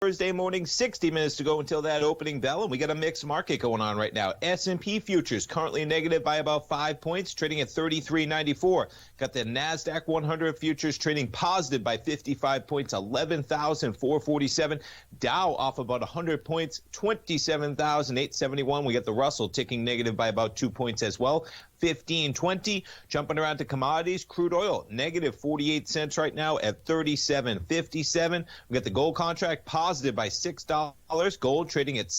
Thursday morning, 60 minutes to go until that opening bell, and we got a mixed market going on right now. S&P futures currently negative by about 5 points, trading at 33.94. Got the NASDAQ 100 futures trading positive by 55 points, 11,447. Dow off about 100 points, 27,871. We got the Russell ticking negative by about 2 points as well. 15.20. Jumping around to commodities, crude oil negative 48 cents right now at 37.57. We got the gold contract positive by $6. Gold trading at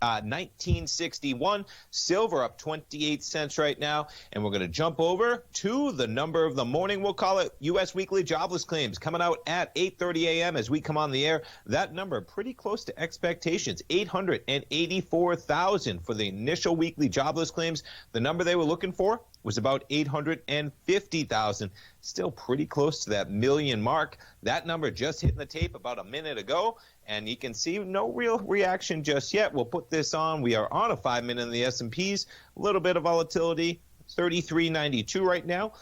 1961. Silver up 28 cents right now. And we're going to jump over to the number of the morning. We'll call it U.S. weekly jobless claims coming out at 8:30 a.m. as we come on the air. That number pretty close to expectations, 884,000 for the initial weekly jobless claims. The number they were looking for was about 850,000. Still pretty close to that million mark. That number just hitting the tape about a minute ago, and you can see no real reaction just yet. We'll put this on. We are on a 5-minute in the S&Ps. A little bit of volatility, 33.92 right now.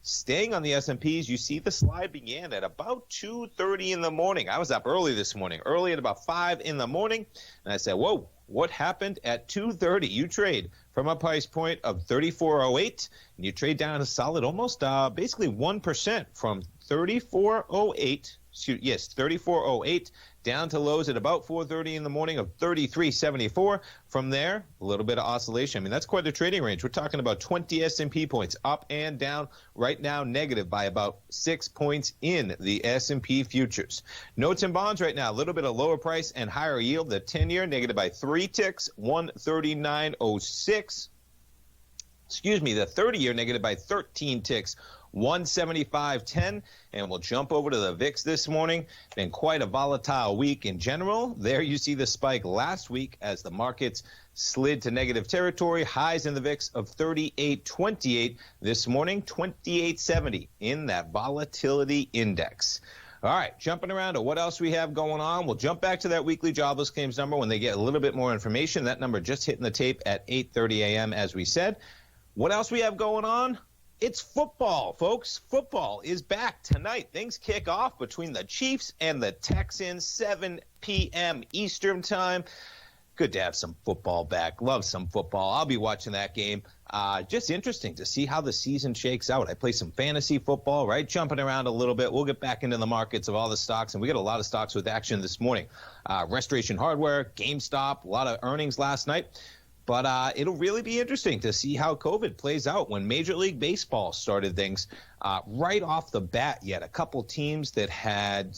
Staying on the S&Ps, you see the slide began at about 2:30 in the morning. I was up early this morning, early at about 5 in the morning, and I said, whoa, what happened at 2:30? You trade from a price point of 34.08, and you trade down a solid almost basically 1% from 34.08. Yes, 34.08 down to lows at about 4:30 in the morning of 33.74. From there, a little bit of oscillation. I mean, that's quite a trading range. We're talking about 20 S&P points up and down. Right now, negative by about 6 points in the S&P futures. Notes and bonds right now, a little bit of lower price and higher yield. The 10-year negative by 3 ticks, 139.06. Excuse me, the 30-year negative by 13 ticks, 175.10, and we'll jump over to the VIX this morning. Been quite a volatile week in general. There you see the spike last week as the markets slid to negative territory. Highs in the VIX of 38.28 this morning, 28.70 in that volatility index. All right, jumping around to what else we have going on. We'll jump back to that weekly jobless claims number when they get a little bit more information. That number just hitting the tape at 8:30 a.m. as we said. What else we have going on? It's football, folks. Football is back tonight. Things kick off between the Chiefs and the Texans, 7 p.m. Eastern time. Good to have some football back. Love some football. I'll be watching that game. Just interesting to see how the season shakes out. I play some fantasy football, right? Jumping around a little bit. We'll get back into the markets of all the stocks, and we got a lot of stocks with action this morning. Restoration Hardware, Gamestop, a lot of earnings last night. But it'll really be interesting to see how COVID plays out when Major League Baseball started things. Right off the bat, you had a couple teams that had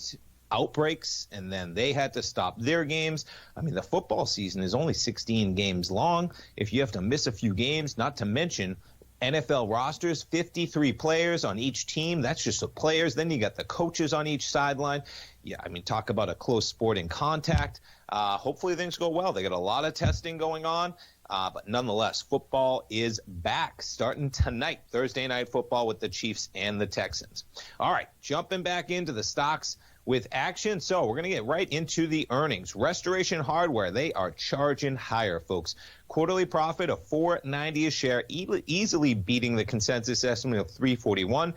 outbreaks, and then they had to stop their games. I mean, the football season is only 16 games long. If you have to miss a few games, not to mention NFL rosters, 53 players on each team. That's just the players. Then you got the coaches on each sideline. Yeah, I mean, talk about a close sporting contact. Hopefully things go well. They got a lot of testing going on. But nonetheless, football is back starting tonight, Thursday night football with the Chiefs and the Texans. All right, jumping back into the stocks with action. So we're going to get right into the earnings. Restoration Hardware, they are charging higher, folks. Quarterly profit of $4.90 a share, easily beating the consensus estimate of $3.41.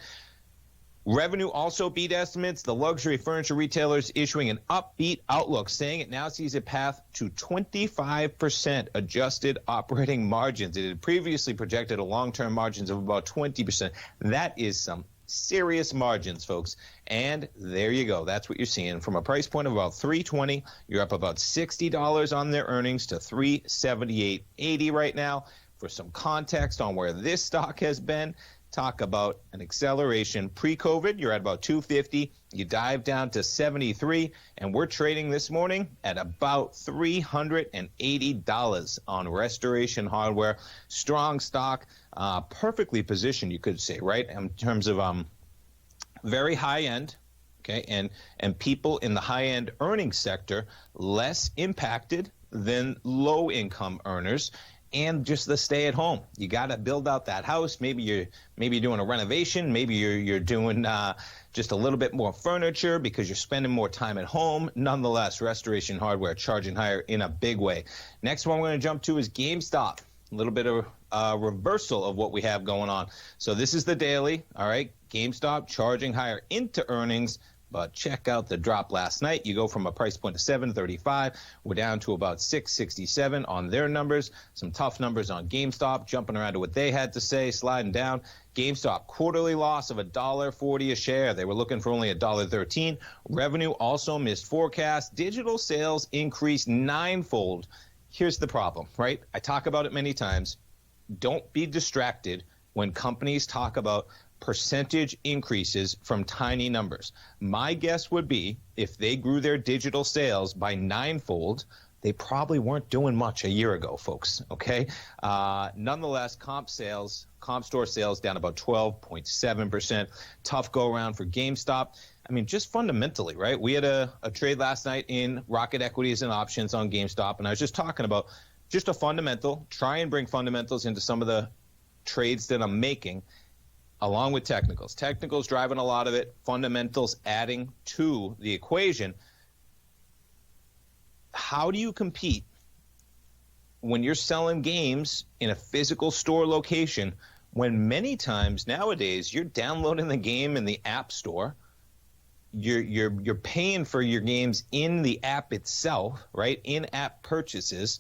Revenue also beat estimates. The luxury furniture retailers issuing an upbeat outlook, saying it now sees a path to 25% adjusted operating margins. It had previously projected a long-term margins of about 20%. That is some serious margins, folks. And there you go. That's what you're seeing. From a price point of about $3.20, you're up about $60 on their earnings to $378.80 right now. For some context on where this stock has been, talk about an acceleration. Pre-COVID, you're at about 250. You dive down to 73, and we're trading this morning at about $380 on Restoration Hardware. Strong stock, perfectly positioned, you could say, right, in terms of very high end, okay, and people in the high end earnings sector less impacted than low income earners. And just the stay at home. You got to build out that house. Maybe you're doing a renovation. Maybe you're doing just a little bit more furniture because you're spending more time at home. Nonetheless, Restoration Hardware charging higher in a big way. Next one we're going to jump to is GameStop. A little bit of reversal of what we have going on. So this is the daily. All right, GameStop charging higher into earnings. But check out the drop last night. You go from a price point of $7.35. We're down to about $6.67 on their numbers. Some tough numbers on Gamestop, jumping around to what they had to say, sliding down. Gamestop, quarterly loss of $1.40 a share. They were looking for only $1.13. Revenue also missed forecast. Digital sales increased ninefold. Here's the problem, right? I talk about it many times. Don't be distracted when companies talk about percentage increases from tiny numbers. My guess would be if they grew their digital sales by ninefold, they probably weren't doing much a year ago, folks, okay? Nonetheless, comp store sales down about 12.7%. Tough go-around for GameStop. I mean, just fundamentally, right? We had a trade last night in Rocket Equities and Options on GameStop, and I was just talking about just a fundamental, try and bring fundamentals into some of the trades that I'm making, along with technicals. Technicals driving a lot of it, fundamentals adding to the equation. How do you compete when you're selling games in a physical store location when many times nowadays you're downloading the game in the app store, you're paying for your games in the app itself, right? In-app purchases.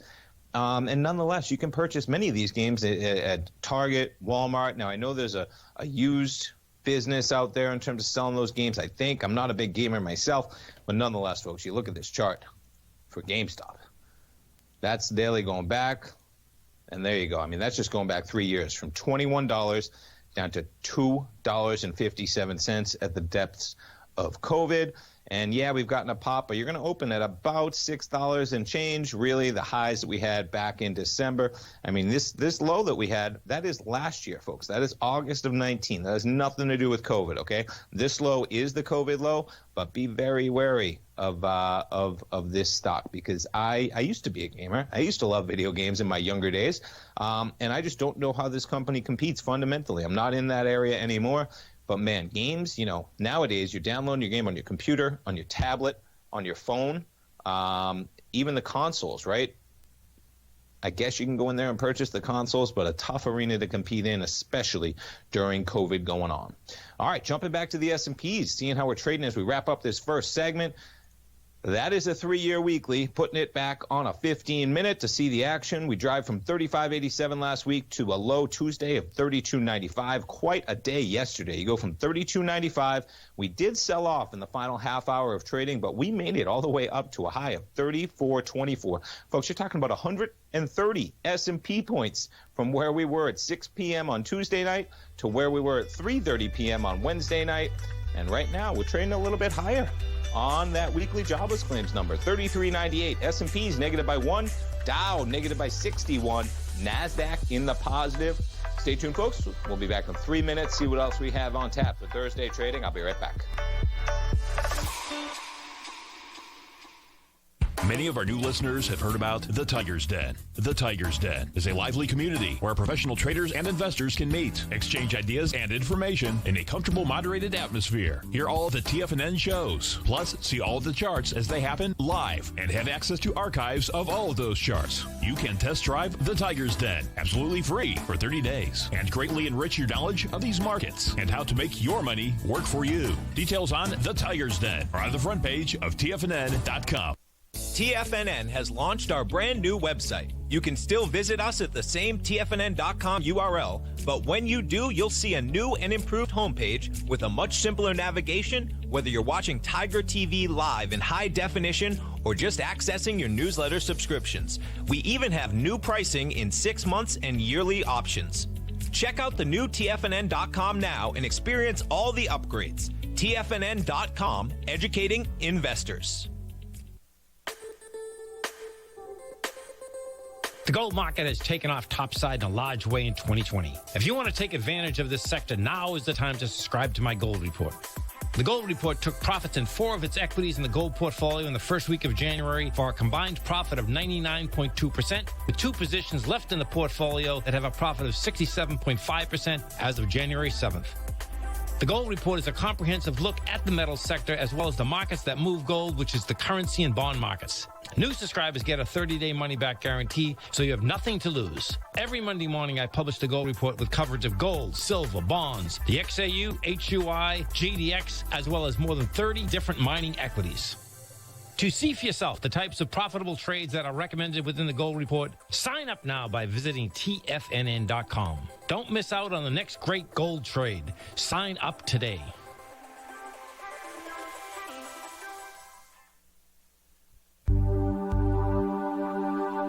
And nonetheless, you can purchase many of these games at Target, Walmart. Now, I know there's a used business out there in terms of selling those games, I think. I'm not a big gamer myself. But nonetheless, folks, you look at this chart for GameStop. That's daily going back. And there you go. I mean, that's just going back 3 years from $21 down to $2.57 at the depths of COVID. And yeah, we've gotten a pop, but you're going to open at about $6 and change. Really, the highs that we had back in December. I mean, this low that we had, that is last year, folks. That is August of 19. That has nothing to do with COVID, okay? This low is the COVID low, but be very wary of this stock because I used to be a gamer. I used to love video games in my younger days, and I just don't know how this company competes fundamentally. I'm not in that area anymore. But, man, games, nowadays you're downloading your game on your computer, on your tablet, on your phone, even the consoles, right? I guess you can go in there and purchase the consoles, but a tough arena to compete in, especially during COVID going on. All right, jumping back to the S&Ps, seeing how we're trading as we wrap up this first segment. That is a 3-year weekly, putting it back on a 15-minute to see the action. We drive from 35.87 last week to a low Tuesday of 32.95. Quite a day yesterday. You go from 32.95. We did sell off in the final half hour of trading, but we made it all the way up to a high of 34.24. Folks, you're talking about 130 S&P points from where we were at 6 p.m. on Tuesday night to where we were at 3:30 p.m. on Wednesday night. And right now, we're trading a little bit higher on that weekly jobless claims number, 33.98. S&P's negative by 1, Dow negative by 61, NASDAQ in the positive. Stay tuned, folks. We'll be back in 3 minutes, see what else we have on tap for Thursday trading. I'll be right back. Many of our new listeners have heard about The Tiger's Den. The Tiger's Den is a lively community where professional traders and investors can meet, exchange ideas and information in a comfortable, moderated atmosphere. Hear all of the TFNN shows, plus see all of the charts as they happen live and have access to archives of all of those charts. You can test drive The Tiger's Den absolutely free for 30 days and greatly enrich your knowledge of these markets and how to make your money work for you. Details on The Tiger's Den are on the front page of TFNN.com. TFNN has launched our brand new website. You can still visit us at the same TFNN.com URL, but when you do, you'll see a new and improved homepage with a much simpler navigation, whether you're watching Tiger TV live in high definition or just accessing your newsletter subscriptions. We even have new pricing in 6 months and yearly options. Check out the new TFNN.com now and experience all the upgrades. TFNN.com, educating investors. The gold market has taken off topside in a large way in 2020. If you want to take advantage of this sector, now is the time to subscribe to my gold report. The gold report took profits in 4 of its equities in the gold portfolio in the first week of January for a combined profit of 99.2%, with 2 positions left in the portfolio that have a profit of 67.5% as of January 7th. The Gold Report is a comprehensive look at the metals sector as well as the markets that move gold, which is the currency and bond markets. New subscribers get a 30-day money-back guarantee, so you have nothing to lose. Every Monday morning, I publish the Gold Report with coverage of gold, silver, bonds, the XAU, HUI, GDX, as well as more than 30 different mining equities. To see for yourself the types of profitable trades that are recommended within the Gold Report, sign up now by visiting TFNN.com. Don't miss out on the next great gold trade. Sign up today.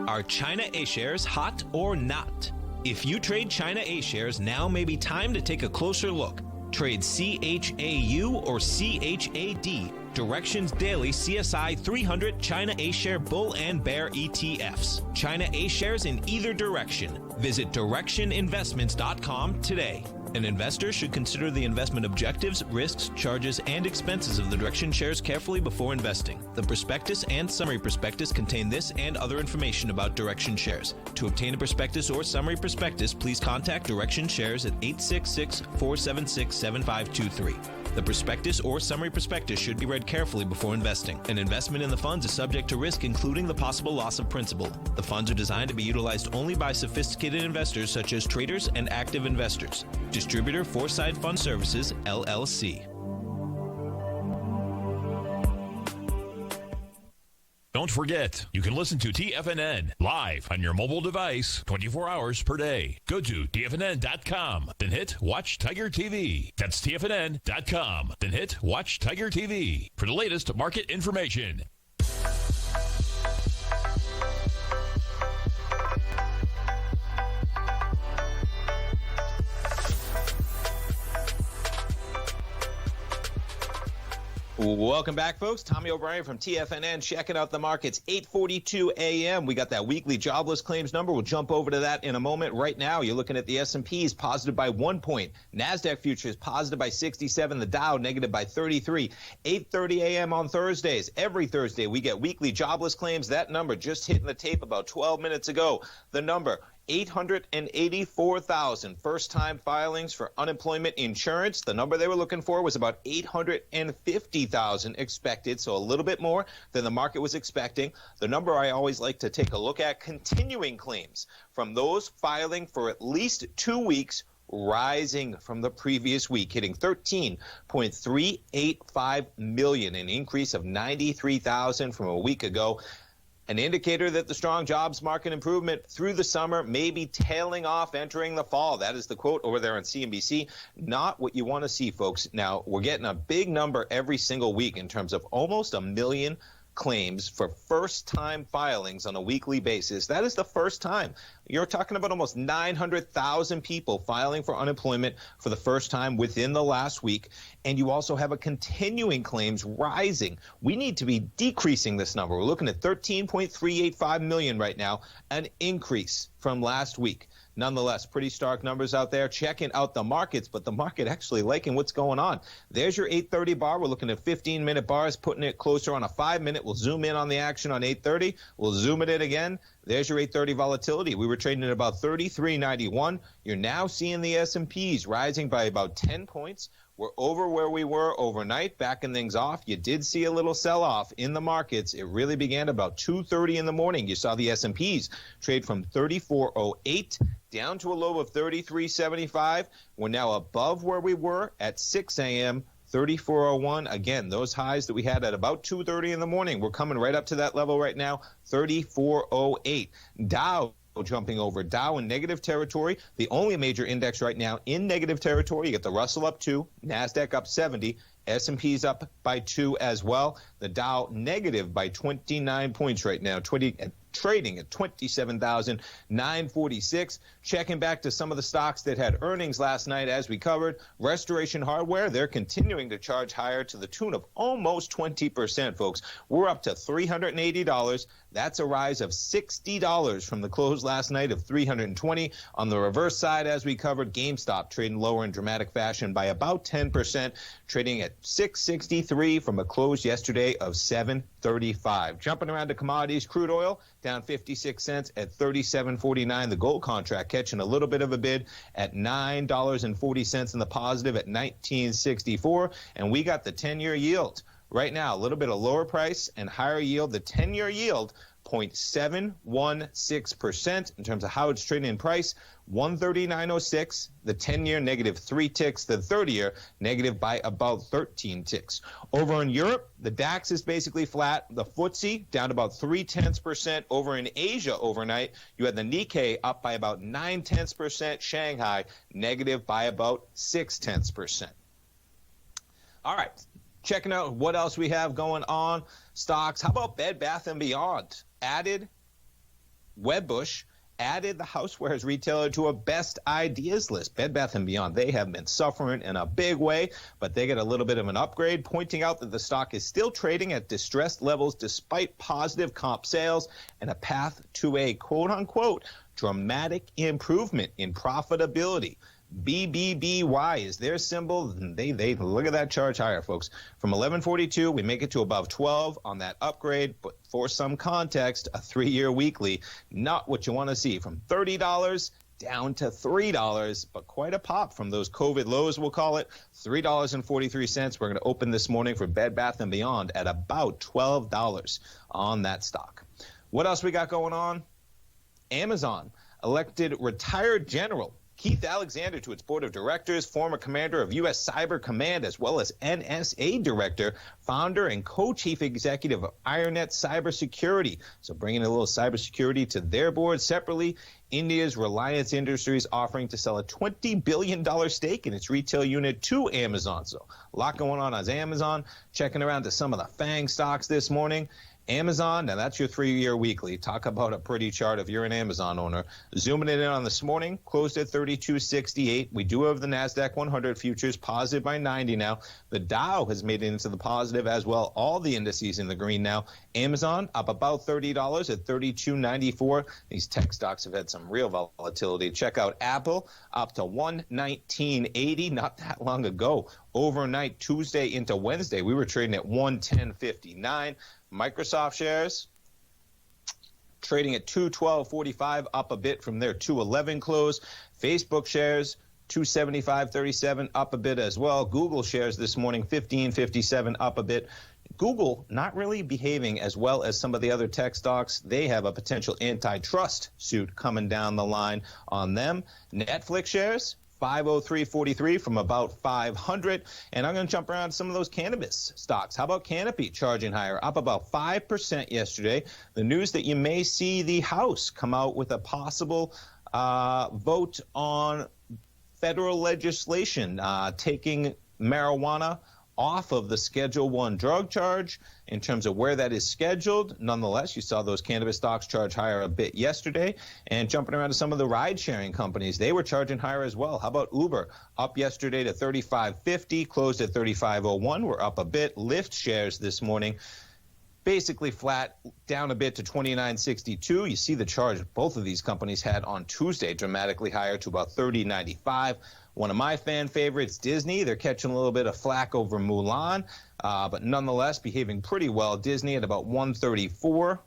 Are China A-shares hot or not? If you trade China A-shares, now may be time to take a closer look. Trade CHAU or CHAD, Directions Daily CSI 300 China A-share Bull and Bear ETFs. China A-shares in either direction. Visit directioninvestments.com today. An investor should consider the investment objectives, risks, charges, and expenses of the Direction shares carefully before investing. The prospectus and summary prospectus contain this and other information about Direction shares. To obtain a prospectus or summary prospectus, please contact Direction shares at 866-476-7523. The prospectus or summary prospectus should be read carefully before investing. An investment in the funds is subject to risk, including the possible loss of principal. The funds are designed to be utilized only by sophisticated investors such as traders and active investors. Distributor Foreside Fund Services, LLC. Don't forget, you can listen to TFNN live on your mobile device 24 hours per day. Go to TFNN.com, then hit Watch Tiger TV. That's TFNN.com, then hit Watch Tiger TV for the latest market information. Welcome back, folks. Tommy O'Brien from TFNN checking out the markets. 8:42 a.m. We got that weekly jobless claims number. We'll jump over to that in a moment. Right now, you're looking at the S&Ps positive by 1 point. NASDAQ futures positive by 67. The Dow negative by 33. 8:30 a.m. on Thursdays. Every Thursday, we get weekly jobless claims. That number just hitting the tape about 12 minutes ago. The number 884,000 first-time filings for unemployment insurance. The number they were looking for was about 850,000 expected, so a little bit more than the market was expecting. The number I always like to take a look at, continuing claims from those filing for at least 2 weeks, rising from the previous week, hitting 13.385 million, an increase of 93,000 from a week ago. An indicator that the strong jobs market improvement through the summer may be tailing off entering the fall. That is the quote over there on CNBC. Not what you want to see, folks. Now, we're getting a big number every single week in terms of almost 1 million claims for first-time filings on a weekly basis. That is the first time. You're talking about almost 900,000 people filing for unemployment for the first time within the last week. And you also have a continuing claims rising. We need to be decreasing this number. We're looking at 13.385 million right now, an increase from last week. Nonetheless, pretty stark numbers out there. Checking out the markets, but the market actually liking what's going on. There's your 8:30 bar. We're looking at 15-minute bars, putting it closer on a 5-minute. We'll zoom in on the action on 8:30. We'll zoom it in again. There's your 8:30 volatility. We were trading at about 33.91. You're now seeing the S&Ps rising by about 10 points. We're over where we were overnight, backing things off. You did see a little sell-off in the markets. It really began about 2:30 in the morning. You saw the S&Ps trade from 34.08 down to a low of 33.75. We're now above where we were at 6 a.m., 34.01. Again, those highs that we had at about 2:30 in the morning, we're coming right up to that level right now, 34.08. Dow jumping over. Dow in negative territory. The only major index right now in negative territory. You get the Russell up 2, NASDAQ up 70, S&P's up by 2 as well. The Dow negative by 29 points right now, trading at 27,946. Checking back to some of the stocks that had earnings last night as we covered. Restoration Hardware, they're continuing to charge higher to the tune of almost 20%, folks. We're up to $380. That's a rise of $60 from the close last night of $320. On the reverse side, as we covered, GameStop trading lower in dramatic fashion by about 10%, trading at $663 from a close yesterday of $7 $35. Jumping around to commodities, crude oil down 56 cents at $37.49. The gold contract catching a little bit of a bid at $9.40 in the positive at $19.64. And we got the 10-year yield right now, a little bit of lower price and higher yield. The 10-year yield 0.716% in terms of how it's trading in price, 139.06. The 10-year negative 3 ticks. The 30-year negative by about 13 ticks. Over in Europe, the DAX is basically flat. The FTSE down about 0.3%. Over in Asia overnight, you had the Nikkei up by about 0.9%. Shanghai negative by about 0.6%. All right, checking out what else we have going on. Stocks. How about Bed Bath & Beyond? Added Wedbush, added the housewares retailer to a best ideas list. Bed Bath & Beyond, they have been suffering in a big way, but they get a little bit of an upgrade, pointing out that the stock is still trading at distressed levels despite positive comp sales and a path to a quote-unquote dramatic improvement in profitability. BBBY is their symbol. They look at that charge higher, folks. From 1142, we make it to above 12 on that upgrade. But for some context, a 3-year weekly, not what you want to see. From $30 down to $3, but quite a pop from those COVID lows, we'll call it. $3.43. We're going to open this morning for Bed Bath & Beyond at about $12 on that stock. What else we got going on? Amazon elected retired general Keith Alexander to its board of directors, former commander of U.S. Cyber Command, as well as NSA director, founder, and co-chief executive of IronNet Cybersecurity. So bringing a little cybersecurity to their board. Separately, India's Reliance Industries offering to sell a $20 billion stake in its retail unit to Amazon. So a lot going on as Amazon. Checking around to some of the FANG stocks this morning. Amazon, now that's your 3-year weekly. Talk about a pretty chart if you're an Amazon owner. Zooming it in on this morning, closed at 32.68. We do have the NASDAQ 100 futures positive by 90 now. The Dow has made it into the positive as well. All the indices in the green now. Amazon up about $30 at 32.94. These tech stocks have had some real volatility. Check out Apple up to 119.80 not that long ago. Overnight, Tuesday into Wednesday, we were trading at 110.59. Microsoft shares trading at 212.45, up a bit from their 211 close. Facebook shares 275.37, up a bit as well. Google shares this morning 15.57, up a bit. Google not really behaving as well as some of the other tech stocks. They have a potential antitrust suit coming down the line on them. Netflix shares 503.43 from about 500. And I'm going to jump around some of those cannabis stocks. How about Canopy charging higher, up about 5% yesterday? The news that you may see the House come out with a possible vote on federal legislation taking marijuana off of the Schedule 1 drug charge in terms of where that is scheduled. Nonetheless, you saw those cannabis stocks charge higher a bit yesterday. And jumping around to some of the ride-sharing companies, they were charging higher as well. How about Uber? Up yesterday to $35.50, closed at $35.01. We're up a bit. Lyft shares this morning basically flat, down a bit to $29.62. You see the charge both of these companies had on Tuesday, dramatically higher to about $30.95. One of my fan favorites, Disney, they're catching a little bit of flack over Mulan, but nonetheless behaving pretty well. Disney at about 134,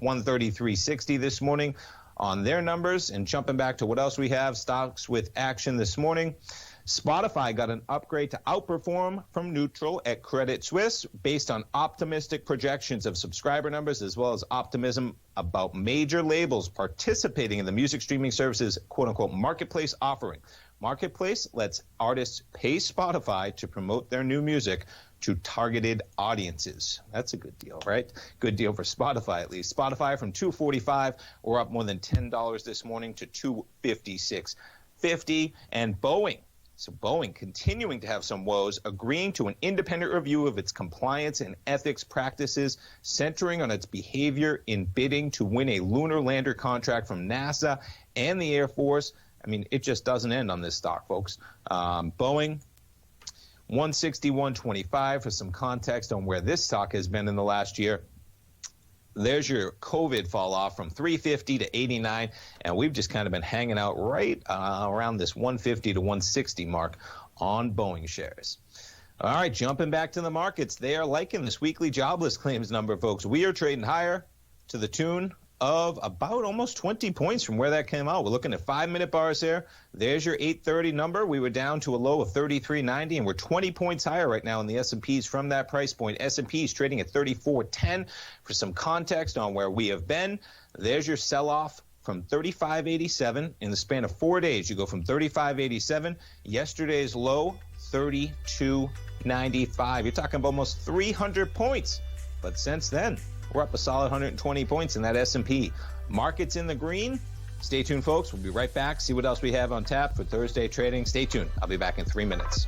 133.60 this morning on their numbers. And jumping back to what else we have, stocks with action this morning. Spotify got an upgrade to outperform from neutral at Credit Suisse based on optimistic projections of subscriber numbers as well as optimism about major labels participating in the music streaming services quote-unquote marketplace offering. Marketplace lets artists pay Spotify to promote their new music to targeted audiences. That's a good deal, right? Good deal for Spotify, at least. Spotify from $245, we're up more than $10 this morning to $256.50. And Boeing. So Boeing continuing to have some woes, agreeing to an independent review of its compliance and ethics practices, centering on its behavior in bidding to win a lunar lander contract from NASA and the Air Force. I mean, it just doesn't end on this stock, folks. Boeing, 161.25 for some context on where this stock has been in the last year. There's your COVID fall off from 350 to 89, and we've just kind of been hanging out right around this 150 to 160 mark on Boeing shares. All right, jumping back to the markets. They are liking this weekly jobless claims number, folks. We are trading higher to the tune of about almost 20 points from where that came out. We're looking at 5-minute bars here. There's your 830 number. We were down to a low of 33.90, and we're 20 points higher right now in the S&Ps from that price point. S&Ps trading at 34.10. For some context on where we have been, there's your sell-off from 35.87 in the span of 4 days. You go from 35.87, yesterday's low, 32.95. You're talking about almost 300 points. But since then, we're up a solid 120 points in that S&P. Markets in the green. Stay tuned, folks. We'll be right back. See what else we have on tap for Thursday trading. Stay tuned. I'll be back in 3 minutes.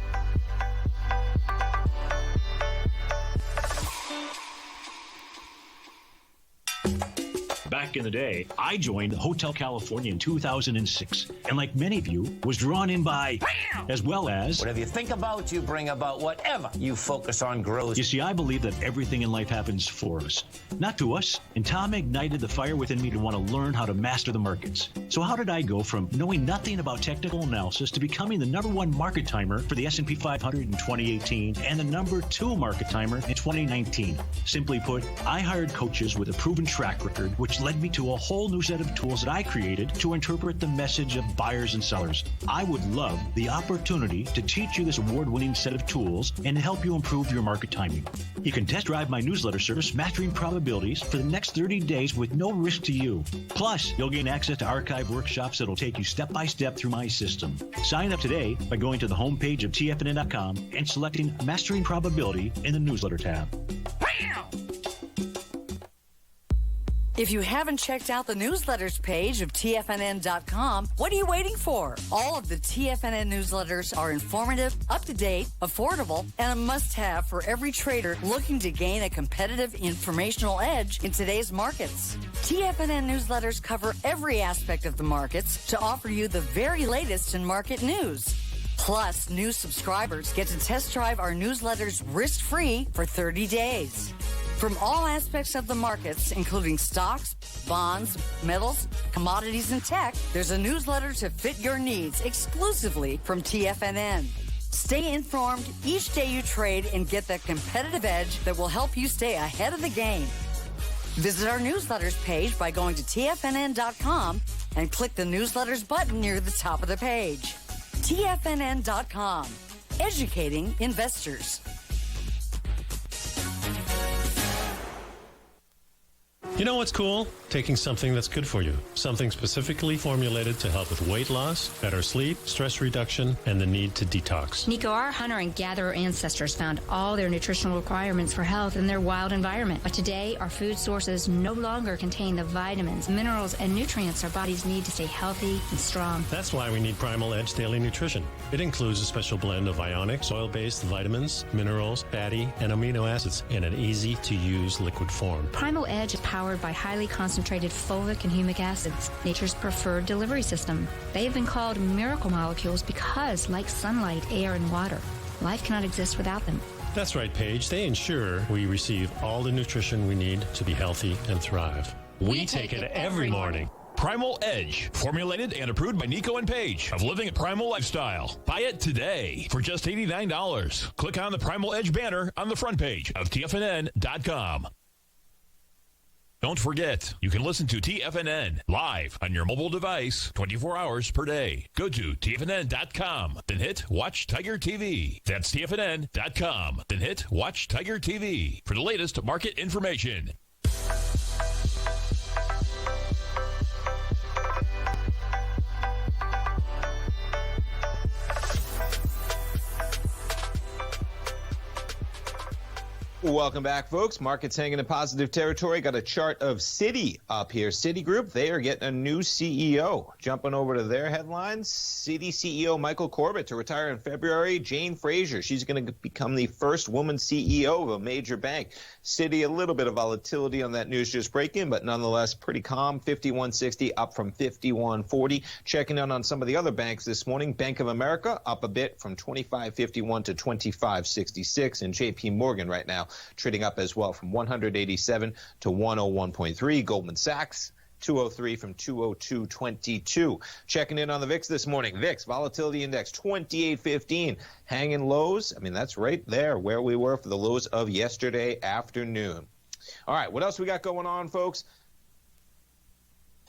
Back in the day, I joined Hotel California in 2006, and like many of you, was drawn in by, as well as... Whatever you think about, you bring about. Whatever you focus on grows. You see, I believe that everything in life happens for us, not to us, and Tom ignited the fire within me to want to learn how to master the markets. So how did I go from knowing nothing about technical analysis to becoming the #1 market timer for the S&P 500 in 2018 and the #2 market timer in 2019? Simply put, I hired coaches with a proven track record, which led me to a whole new set of tools that I created to interpret the message of buyers and sellers. I would love the opportunity to teach you this award-winning set of tools and to help you improve your market timing. You can test drive my newsletter service, Mastering Probabilities, for the next 30 days with no risk to you. Plus, you'll gain access to archive workshops that'll take you step-by-step through my system. Sign up today by going to the homepage of TFNN.com and selecting Mastering Probability in the newsletter tab. If you haven't checked out the newsletters page of TFNN.com, what are you waiting for? All of the TFNN newsletters are informative, up-to-date, affordable, and a must-have for every trader looking to gain a competitive informational edge in today's markets. TFNN newsletters cover every aspect of the markets to offer you the very latest in market news. Plus, new subscribers get to test drive our newsletters risk-free for 30 days. From all aspects of the markets, including stocks, bonds, metals, commodities, and tech, there's a newsletter to fit your needs exclusively from TFNN. Stay informed each day you trade and get that competitive edge that will help you stay ahead of the game. Visit our newsletters page by going to TFNN.com and click the newsletters button near the top of the page. TFNN.com, educating investors. You know what's cool? Taking something that's good for you. Something specifically formulated to help with weight loss, better sleep, stress reduction, and the need to detox. Nico, our hunter and gatherer ancestors found all their nutritional requirements for health in their wild environment. But today, our food sources no longer contain the vitamins, minerals, and nutrients our bodies need to stay healthy and strong. That's why we need Primal Edge Daily Nutrition. It includes a special blend of ionic, soil-based vitamins, minerals, fatty, and amino acids in an easy-to-use liquid form. Primal Edge is powered by highly concentrated fulvic and humic acids, nature's preferred delivery system. They have been called miracle molecules because, like sunlight, air, and water, life cannot exist without them. That's right, Paige. They ensure we receive all the nutrition we need to be healthy and thrive. We take it every morning. Primal Edge, formulated and approved by Nico and Paige of Living a Primal Lifestyle. Buy it today for just $89. Click on the Primal Edge banner on the front page of TFNN.com. Don't forget, you can listen to TFNN live on your mobile device 24 hours per day. Go to TFNN.com, then hit Watch Tiger TV. That's TFNN.com, then hit Watch Tiger TV for the latest market information. Welcome back, folks. Markets hanging in positive territory. Got a chart of Citi up here. Citigroup, they are getting a new CEO. Jumping over to their headlines, Citi CEO Michael Corbett to retire in February. Jane Fraser, she's going to become the first woman CEO of a major bank. Citi, a little bit of volatility on that news just breaking, but nonetheless pretty calm. 51.60 up from 51.40. Checking in on some of the other banks this morning. Bank of America up a bit from 25.51 to 25.66. And JP Morgan right now trading up as well from 187 to 101.3. Goldman Sachs 203 from 202.22. Checking in on the VIX this morning. VIX volatility index 28.15, hanging lows. I mean, that's right there where we were for the lows of yesterday afternoon. All right, what else we got going on, folks?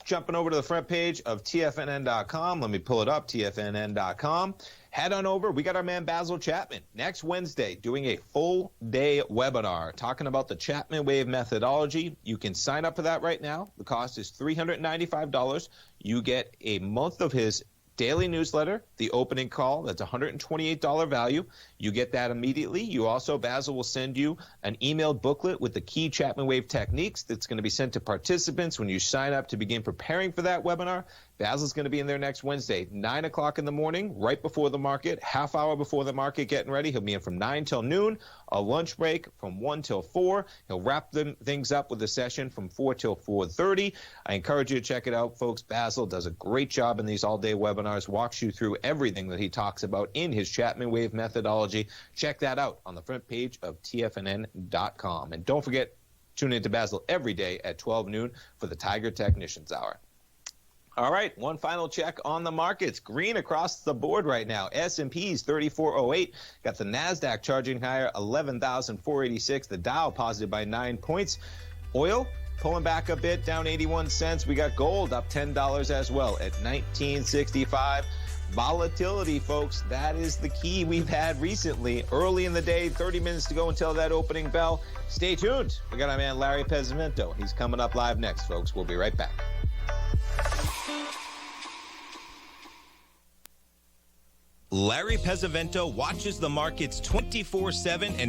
Jumping over to the front page of TFNN.com. Let me pull it up, TFNN.com. Head on over. We got our man Basil Chapman next Wednesday doing a full-day webinar talking about the Chapman Wave methodology. You can sign up for that right now. The cost is $395. You get a month of his daily newsletter, the opening call. That's $128 value. You get that immediately. You also, Basil will send you an emailed booklet with the key Chapman Wave techniques that's going to be sent to participants when you sign up to begin preparing for that webinar. Basil's going to be in there next Wednesday, 9 o'clock in the morning, right before the market, half hour before the market, getting ready. He'll be in from 9 till noon, a lunch break from 1 till 4. He'll wrap things up with a session from 4 till 4:30. I encourage you to check it out, folks. Basil does a great job in these all-day webinars, walks you through everything that he talks about in his Chapman Wave methodology. Check that out on the front page of TFNN.com. And don't forget, tune in to Basil every day at 12 noon for the Tiger Technicians Hour. All right, one final check on the markets. Green across the board right now. S&P's 3408. Got the NASDAQ charging higher, 11,486. The Dow positive by 9 points. Oil pulling back a bit, down 81 cents. We got gold up $10 as well at $19.65. Volatility, folks, that is the key we've had recently. Early in the day, 30 minutes to go until that opening bell. Stay tuned. We got our man Larry Pesavento. He's coming up live next, folks. We'll be right back. Larry Pesavento watches the markets 24/7 and